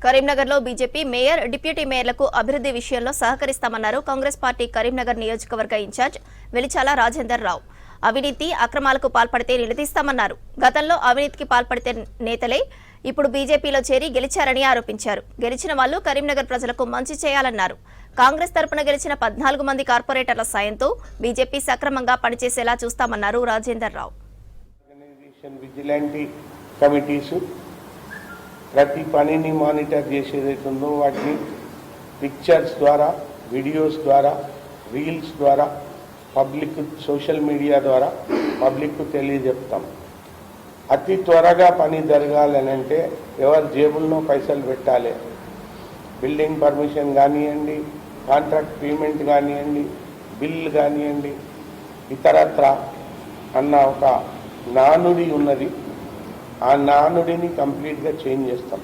కరీంనగర్లో BJP mayor, deputy మేయర్లకు అభివృద్ధి విషయంలో సహకరిస్తామన్నారు కాంగ్రెస్ పార్టీ కరీంనగర్ నియోజకవర్గ ఇన్ఛార్జ్ వెలిచాల రాజేందర్ రావు. అవినీతి అక్రమాలకు పాల్పడితే నిలదీస్తామన్నారు. గతంలో అవినీతికి పాల్పడితే నేతలే ఇప్పుడు బీజేపీలో చేరి గెలిచారని ఆరోపించారు. గెలిచిన వాళ్లు కరీంనగర్ ప్రజలకు మంచి చేయాలన్నారు. కాంగ్రెస్ తరపున గెలిచిన 14 మంది కార్పొరేటర్ల సాయంతో బీజేపీ సక్రమంగా పనిచేసేలా చూస్తామన్నారు రాజేందర్ రావు. ప్రతి పనిని మానిటర్ చేసేదైతుందో వాటిని పిక్చర్స్ ద్వారా, వీడియోస్ ద్వారా, రీల్స్ ద్వారా పబ్లిక్, సోషల్ మీడియా ద్వారా పబ్లిక్కు తెలియజెప్తాం. అతి త్వరగా పని జరగాలనంటే ఎవరి జేబుల్లో పైసలు పెట్టాలి, బిల్డింగ్ పర్మిషన్ కానివ్వండి, కాంట్రాక్ట్ పేమెంట్ కానివ్వండి, బిల్ కానివ్వండి, ఇతరత్ర అన్న ఒక నానుడి ఉన్నది. ఆ నానుడిని కంప్లీట్గా చేంజ్ చేస్తాం.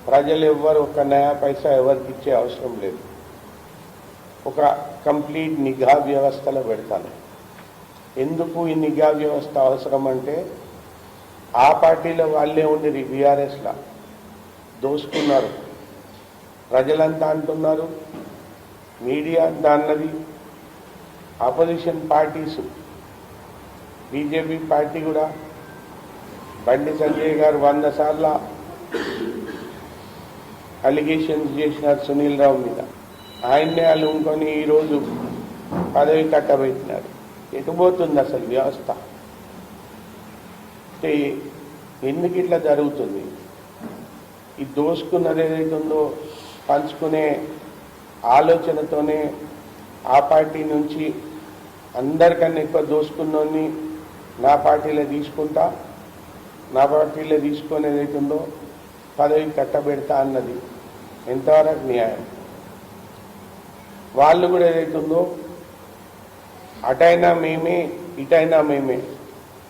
ప్రజలు ఎవ్వరు ఒక నయా పైసా ఎవరికి ఇచ్చే అవసరం లేదు. ఒక కంప్లీట్ నిఘా వ్యవస్థలో పెడతాను. ఎందుకు ఈ నిఘా వ్యవస్థ అవసరం అంటే, ఆ పార్టీలో వాళ్ళే ఉండేది, బీఆర్ఎస్లా దోసుకున్నారు. ప్రజలంతా అంటున్నారు, మీడియా అంతా అన్నది, ఆపోజిషన్ పార్టీస్, బీజేపీ పార్టీ కూడా బండి సంజయ్ గారు 100 సార్లు అలిగేషన్స్ చేసినారు సునీల్ రావు మీద. ఆయన్నే అలుముకొని ఈరోజు పదవి కట్టబెట్టినారు. ఎటుపోతుంది అసలు వ్యవస్థ? అంటే ఎందుకు ఇట్లా జరుగుతుంది? ఈ దోసుకున్నది ఏదైతుందో పంచుకునే ఆలోచనతోనే ఆ పార్టీ నుంచి అందరికన్నా ఎక్కువ దోసుకున్నోని నా పార్టీలో తీసుకుంటా, నా పార్టీలో తీసుకొని ఏదైతుందో పదవి కట్టబెడతా అన్నది ఎంతవరకు న్యాయం? వాళ్ళు కూడా ఏదైతుందో అటైనా మేమే, ఇటైనా మేమే.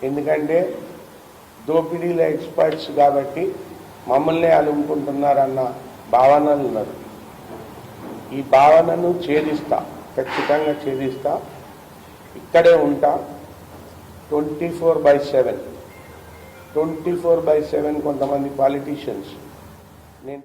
ఎందుకంటే దోపిడీల ఎక్స్పర్ట్స్ కాబట్టి మమ్మల్నే అలుముకుంటున్నారన్న భావనలు ఉన్నారు. ఈ భావనను ఛేదిస్తా, ఖచ్చితంగా ఛేదిస్తా. ఇక్కడే ఉంటా 24/7. 24/7 కొంతమంది పాలిటీషియన్స్, నేను